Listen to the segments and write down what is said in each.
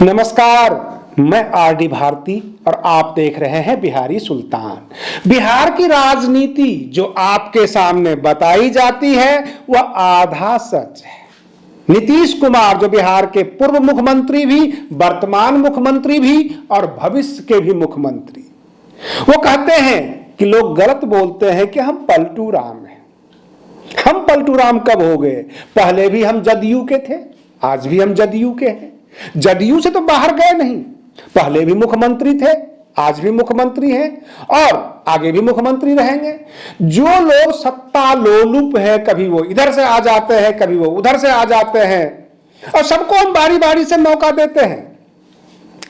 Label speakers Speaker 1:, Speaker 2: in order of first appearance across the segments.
Speaker 1: नमस्कार, मैं आरडी भारती और आप देख रहे हैं बिहारी सुल्तान। बिहार की राजनीति जो आपके सामने बताई जाती है वह आधा सच है। नीतीश कुमार जो बिहार के पूर्व मुख्यमंत्री भी, वर्तमान मुख्यमंत्री भी और भविष्य के भी मुख्यमंत्री, वो कहते हैं कि लोग गलत बोलते हैं कि हम पलटू राम हैं। हम पलटू राम कब हो गए? पहले भी हम जदयू के थे, आज भी हम जदयू के हैं। जदयू से तो बाहर गए नहीं, पहले भी मुख्यमंत्री थे, आज भी मुख्यमंत्री हैं और आगे भी मुख्यमंत्री रहेंगे। जो लोग सत्ता लोलुप है, कभी वो इधर से आ जाते हैं, कभी वो उधर से आ जाते हैं और सबको हम बारी बारी से मौका देते हैं।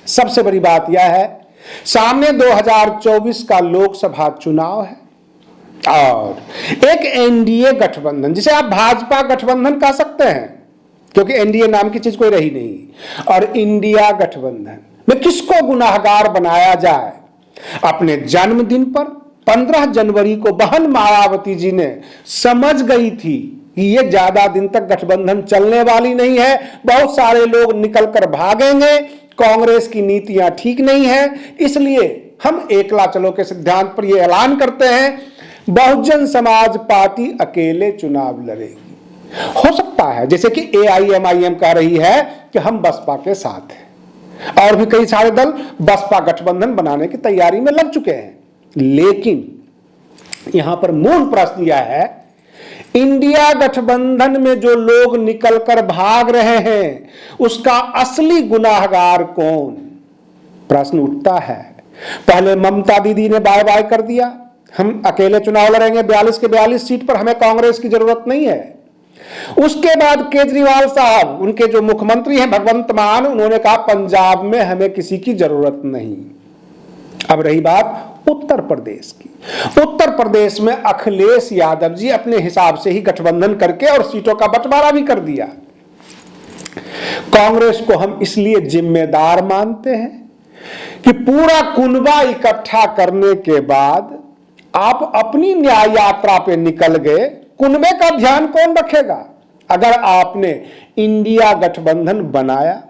Speaker 1: सबसे बड़ी बात यह है, सामने 2024 का लोकसभा चुनाव है और एक एनडीए गठबंधन, जिसे आप भाजपा गठबंधन कह सकते हैं क्योंकि एनडीए नाम की चीज कोई रही नहीं, और इंडिया गठबंधन में किसको गुनाहगार बनाया जाए। अपने जन्मदिन पर 15 जनवरी को बहन मायावती जी ने समझ गई थी कि ये ज्यादा दिन तक गठबंधन चलने वाली नहीं है, बहुत सारे लोग निकलकर भागेंगे, कांग्रेस की नीतियां ठीक नहीं है, इसलिए हम एकला चलो के सिद्धांत पर यह ऐलान करते हैं बहुजन समाज पार्टी अकेले चुनाव लड़ेगी। हो सकता है जैसे कि एआईएमआईएम कह रही है कि हम बसपा के साथ हैं, और भी कई सारे दल बसपा गठबंधन बनाने की तैयारी में लग चुके हैं। लेकिन यहां पर मूल प्रश्न यह है, इंडिया गठबंधन में जो लोग निकलकर भाग रहे हैं उसका असली गुनाहगार कौन? प्रश्न उठता है। पहले ममता दीदी ने बाय बाय कर दिया, हम अकेले चुनाव लड़ेंगे, 42 के 42 सीट पर, हमें कांग्रेस की जरूरत नहीं है। उसके बाद केजरीवाल साहब, उनके जो मुख्यमंत्री हैं भगवंत मान, उन्होंने कहा पंजाब में हमें किसी की जरूरत नहीं। अब रही बात उत्तर प्रदेश की। उत्तर प्रदेश में अखिलेश यादव जी अपने हिसाब से ही गठबंधन करके और सीटों का बंटवारा भी कर दिया। कांग्रेस को हम इसलिए जिम्मेदार मानते हैं कि पूरा कुनबा इकट्ठा करने के बाद आप अपनी न्याय यात्रा पे निकल गए, कुनबे का ध्यान कौन रखेगा? अगर आपने इंडिया गठबंधन बनाया,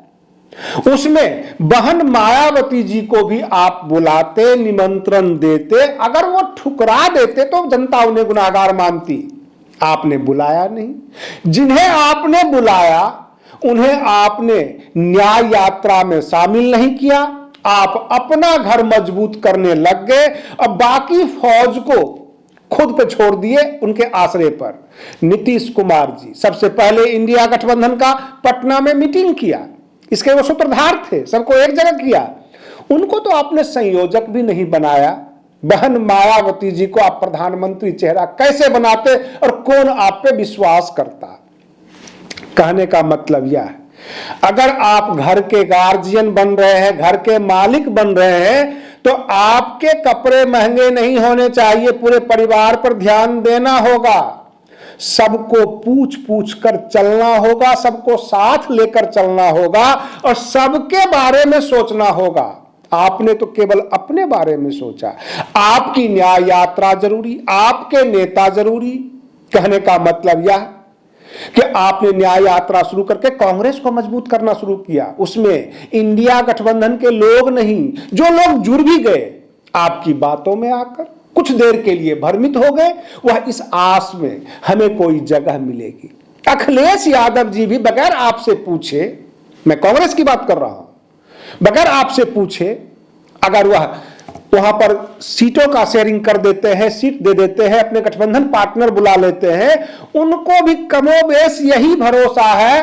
Speaker 1: उसमें बहन मायावती जी को भी आप बुलाते, निमंत्रण देते, अगर वो ठुकरा देते तो जनता उन्हें गुनाहगार मानती। आपने बुलाया नहीं। जिन्हें आपने बुलाया उन्हें आपने न्याय यात्रा में शामिल नहीं किया, आप अपना घर मजबूत करने लग गए और बाकी फौज को खुद पे छोड़ दिए उनके आश्रय पर। नीतीश कुमार जी सबसे पहले इंडिया गठबंधन का पटना में मीटिंग किया, इसके वो सूत्रधार थे, सबको एक जगह किया। उनको तो आपने संयोजक भी नहीं बनाया। बहन मायावती जी को आप प्रधानमंत्री चेहरा कैसे बनाते और कौन आप पे विश्वास करता? कहने का मतलब यह है, अगर आप घर के गार्जियन बन रहे हैं, घर के मालिक बन रहे हैं, तो आपके कपड़े महंगे नहीं होने चाहिए, पूरे परिवार पर ध्यान देना होगा, सबको पूछ पूछ कर चलना होगा, सबको साथ लेकर चलना होगा और सबके बारे में सोचना होगा। आपने तो केवल अपने बारे में सोचा। आपकी न्याय यात्रा जरूरी, आपके नेता जरूरी। कहने का मतलब यह कि आपने न्याय यात्रा शुरू करके कांग्रेस को मजबूत करना शुरू किया। उसमें इंडिया गठबंधन के लोग नहीं, जो लोग जुड़ भी गए आपकी बातों में आकर कुछ देर के लिए भ्रमित हो गए, वह इस आस में हमें कोई जगह मिलेगी। अखिलेश यादव जी भी बगैर आपसे पूछे, मैं कांग्रेस की बात कर रहा हूं, बगैर आपसे पूछे अगर वह वहां पर सीटों का शेयरिंग कर देते हैं, सीट दे देते हैं, अपने गठबंधन पार्टनर बुला लेते हैं, उनको भी कमोबेश यही भरोसा है,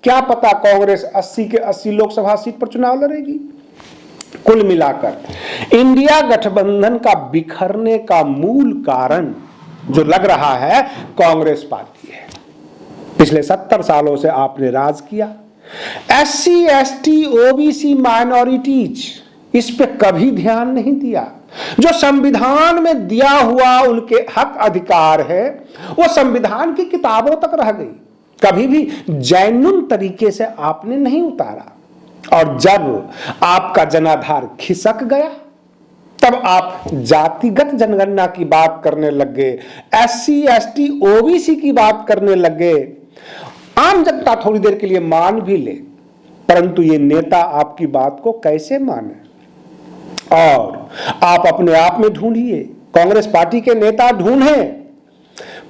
Speaker 1: क्या पता कांग्रेस 80 के 80 लोकसभा सीट पर चुनाव लड़ेगी। कुल मिलाकर इंडिया गठबंधन का बिखरने का मूल कारण जो लग रहा है कांग्रेस पार्टी है। पिछले 70 सालों से आपने राज किया, SC ST OBC माइनॉरिटीज, इस पे कभी ध्यान नहीं दिया। जो संविधान में दिया हुआ उनके हक अधिकार है वो संविधान की किताबों तक रह गई, कभी भी जैनुन तरीके से आपने नहीं उतारा। और जब आपका जनाधार खिसक गया तब आप जातिगत जनगणना की बात करने लग गए, SC ST OBC की बात करने लग गए। आम जनता थोड़ी देर के लिए मान भी ले, परंतु ये नेता आपकी बात को कैसे माने? और आप अपने आप में ढूंढिए, कांग्रेस पार्टी के नेता ढूंढें।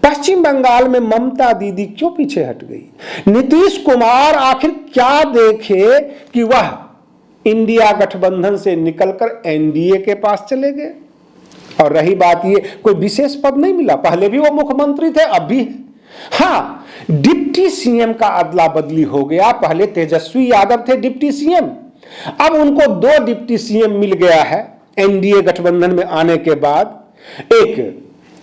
Speaker 1: पश्चिम बंगाल में ममता दीदी क्यों पीछे हट गई? नीतीश कुमार आखिर क्या देखे कि वह इंडिया गठबंधन से निकलकर एनडीए के पास चले गए? और रही बात ये, कोई विशेष पद नहीं मिला, पहले भी वो मुख्यमंत्री थे, अब भी। हाँ, डिप्टी सीएम का अदला बदली हो गया। पहले तेजस्वी यादव थे डिप्टी सीएम, अब उनको 2 डिप्टी सीएम मिल गया है एनडीए गठबंधन में आने के बाद। एक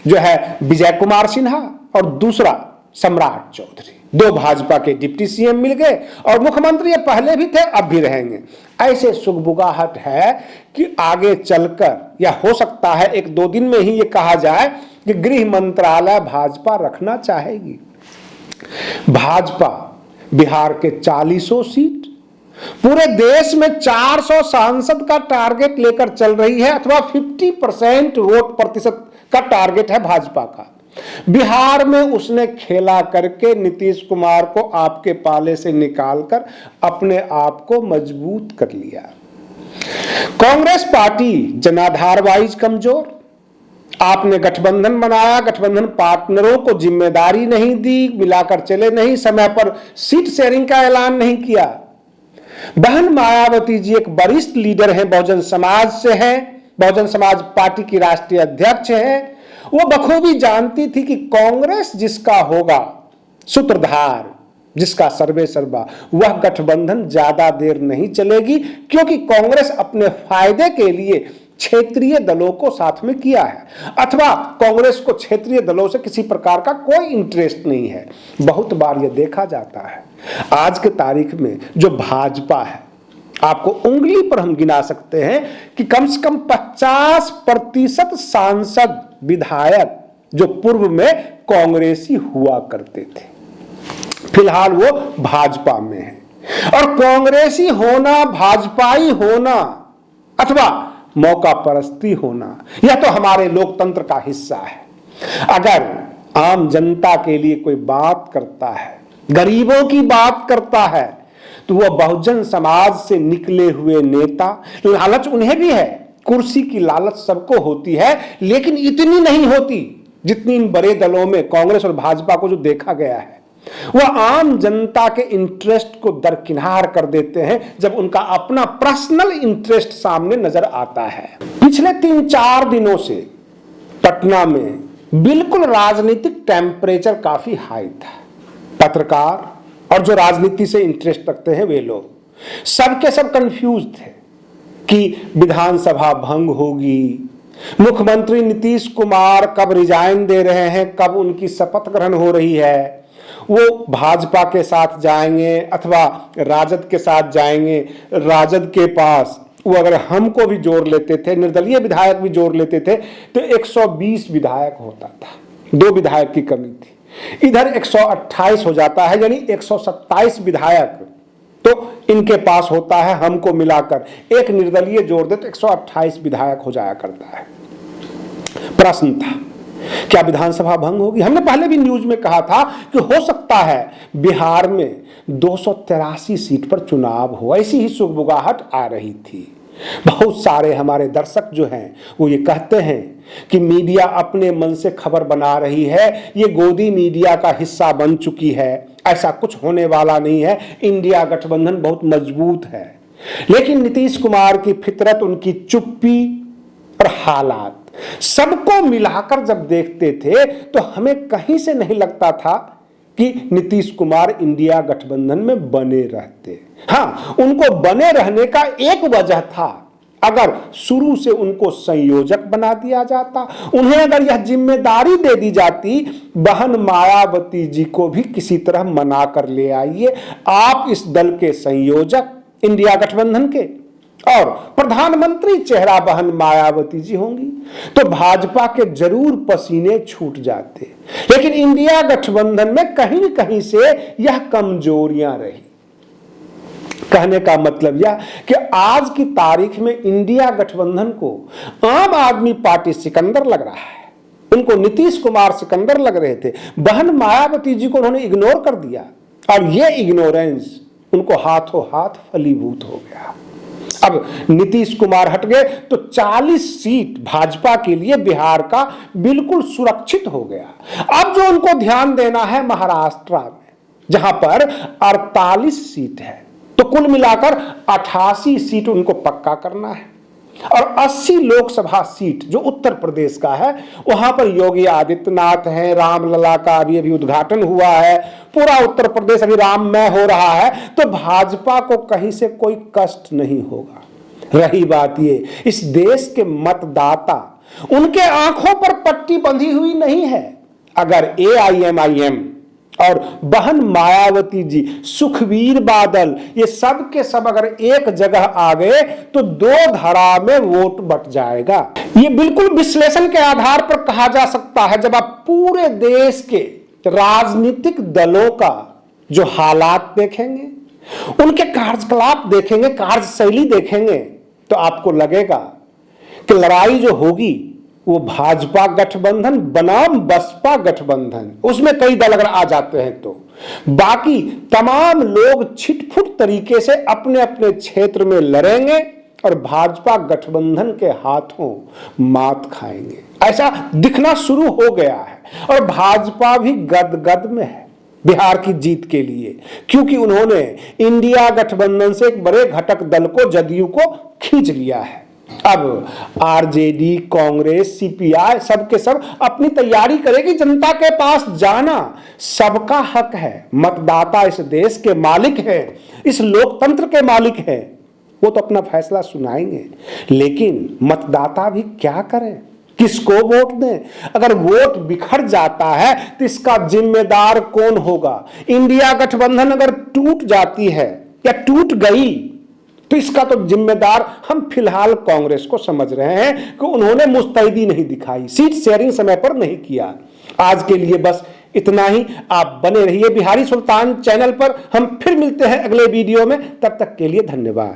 Speaker 1: जो है विजय कुमार सिन्हा और दूसरा सम्राट चौधरी, 2 भाजपा के डिप्टी सीएम मिल गए और मुख्यमंत्री ये पहले भी थे, अब भी रहेंगे। ऐसे सुगबुगाहट है कि आगे चलकर या हो सकता है 1-2 दिन में ही ये कहा जाए कि गृह मंत्रालय भाजपा रखना चाहेगी। भाजपा बिहार के 40 सीट, पूरे देश में 400 सांसद का टारगेट लेकर चल रही है, अथवा 50% वोट प्रतिशत का टारगेट है भाजपा का। बिहार में उसने खेला करके नीतीश कुमार को आपके पाले से निकालकर अपने आप को मजबूत कर लिया। कांग्रेस पार्टी जनाधार वाइज कमजोर, आपने गठबंधन बनाया, गठबंधन पार्टनरों को जिम्मेदारी नहीं दी, मिलाकर चले नहीं, समय पर सीट शेयरिंग का ऐलान नहीं किया। बहन मायावती जी एक वरिष्ठ लीडर हैं, बहुजन समाज से हैं, बहुजन समाज पार्टी की राष्ट्रीय अध्यक्ष है। वो बखूबी जानती थी कि कांग्रेस जिसका होगा सूत्रधार, जिसका सर्वे सर्वा, वह गठबंधन ज्यादा देर नहीं चलेगी, क्योंकि कांग्रेस अपने फायदे के लिए क्षेत्रीय दलों को साथ में किया है, अथवा कांग्रेस को क्षेत्रीय दलों से किसी प्रकार का कोई इंटरेस्ट नहीं है। बहुत बार यह देखा जाता है, आज के तारीख में जो भाजपा है, आपको उंगली पर हम गिना सकते हैं कि कम से कम 50% सांसद विधायक जो पूर्व में कांग्रेसी हुआ करते थे, फिलहाल वो भाजपा में है। और कांग्रेसी होना, भाजपाई होना अथवा मौका परस्ती होना, यह तो हमारे लोकतंत्र का हिस्सा है। अगर आम जनता के लिए कोई बात करता है, गरीबों की बात करता है, तो वह बहुजन समाज से निकले हुए नेता, लालच उन्हें भी है, कुर्सी की लालच सबको होती है, लेकिन इतनी नहीं होती जितनी इन बड़े दलों में कांग्रेस और भाजपा को जो देखा गया है। वह आम जनता के इंटरेस्ट को दरकिनार कर देते हैं जब उनका अपना पर्सनल इंटरेस्ट सामने नजर आता है। पिछले 3-4 दिनों से पटना में बिल्कुल राजनीतिक टेम्परेचर काफी हाई था। पत्रकार और जो राजनीति से इंटरेस्ट रखते हैं वे लोग सबके सब कंफ्यूज थे कि विधानसभा भंग होगी, मुख्यमंत्री नीतीश कुमार कब रिजाइन दे रहे हैं, कब उनकी शपथ ग्रहण हो रही है, वो भाजपा के साथ जाएंगे अथवा राजद के साथ जाएंगे। राजद के पास वो अगर हमको भी जोड़ लेते थे, निर्दलीय विधायक भी जोड़ लेते थे, तो 120 विधायक होता था, 2 विधायक की कमी थी। इधर 128 हो जाता है, यानी 127 विधायक तो इनके पास होता है, हमको मिलाकर एक निर्दलीय जोड़ दे तो 128 विधायक हो जाया करता है। प्रश्न था क्या विधानसभा भंग होगी? हमने पहले भी न्यूज में कहा था कि हो सकता है बिहार में 283 सीट पर चुनाव हो, ऐसी ही सुगबुगाहट आ रही थी। बहुत सारे हमारे दर्शक जो हैं वो ये कहते हैं कि मीडिया अपने मन से खबर बना रही है, ये गोदी मीडिया का हिस्सा बन चुकी है, ऐसा कुछ होने वाला नहीं है, इंडिया गठबंधन बहुत मजबूत है। लेकिन नीतीश कुमार की फितरत, उनकी चुप्पी और हालात सबको मिलाकर जब देखते थे तो हमें कहीं से नहीं लगता था कि नीतीश कुमार इंडिया गठबंधन में बने रहते। हाँ, उनको बने रहने का एक वजह था, अगर शुरू से उनको संयोजक बना दिया जाता, उन्हें अगर यह जिम्मेदारी दे दी जाती, बहन मायावती जी को भी किसी तरह मना कर ले आइए, आप इस दल के संयोजक इंडिया गठबंधन के और प्रधानमंत्री चेहरा बहन मायावती जी होंगी, तो भाजपा के जरूर पसीने छूट जाते। लेकिन इंडिया गठबंधन में कहीं न कहीं से यह कमजोरियां रही। कहने का मतलब यह कि आज की तारीख में इंडिया गठबंधन को आम आदमी पार्टी सिकंदर लग रहा है, उनको नीतीश कुमार सिकंदर लग रहे थे, बहन मायावती जी को उन्होंने इग्नोर कर दिया। और ये इग्नोरेंस उनको हाथों हाथ फलीभूत हो गया। अब नीतीश कुमार हट गए तो 40 सीट भाजपा के लिए बिहार का बिल्कुल सुरक्षित हो गया। अब जो उनको ध्यान देना है महाराष्ट्र में, जहां पर 48 सीट है, तो कुल मिलाकर 88 सीट उनको पक्का करना है। और 80 लोकसभा सीट जो उत्तर प्रदेश का है, वहां पर योगी आदित्यनाथ हैं, रामलला का अभी उद्घाटन हुआ है, पूरा उत्तर प्रदेश अभी राममय हो रहा है, तो भाजपा को कहीं से कोई कष्ट नहीं होगा। रही बात ये, इस देश के मतदाता, उनके आंखों पर पट्टी बंधी हुई नहीं है। अगर AIMIM और बहन मायावती जी, सुखबीर बादल, ये सब के सब अगर एक जगह आ गए तो 2 धड़ा में वोट बट जाएगा। ये बिल्कुल विश्लेषण के आधार पर कहा जा सकता है। जब आप पूरे देश के राजनीतिक दलों का जो हालात देखेंगे, उनके कार्यकलाप देखेंगे, कार्यशैली देखेंगे, तो आपको लगेगा कि लड़ाई जो होगी वो भाजपा गठबंधन बनाम बसपा गठबंधन, उसमें कई दल अगर आ जाते हैं तो बाकी तमाम लोग छिटफुट तरीके से अपने अपने क्षेत्र में लड़ेंगे और भाजपा गठबंधन के हाथों मात खाएंगे। ऐसा दिखना शुरू हो गया है और भाजपा भी गदगद में है बिहार की जीत के लिए, क्योंकि उन्होंने इंडिया गठबंधन से एक बड़े घटक दल को, जदयू को खींच लिया है। अब RJD, कांग्रेस, CPI सबके सब अपनी तैयारी करेगी जनता के पास जाना। सबका हक है, मतदाता इस देश के मालिक है, इस लोकतंत्र के मालिक है, वो तो अपना फैसला सुनाएंगे। लेकिन मतदाता भी क्या करें, किसको वोट दें? अगर वोट बिखर जाता है तो इसका जिम्मेदार कौन होगा? इंडिया गठबंधन अगर टूट जाती है या टूट गई तो इसका तो जिम्मेदार हम फिलहाल कांग्रेस को समझ रहे हैं कि उन्होंने मुस्तैदी नहीं दिखाई, सीट शेयरिंग समय पर नहीं किया। आज के लिए बस इतना ही। आप बने रहिए बिहारी सुल्तान चैनल पर। हम फिर मिलते हैं अगले वीडियो में, तब तक के लिए धन्यवाद।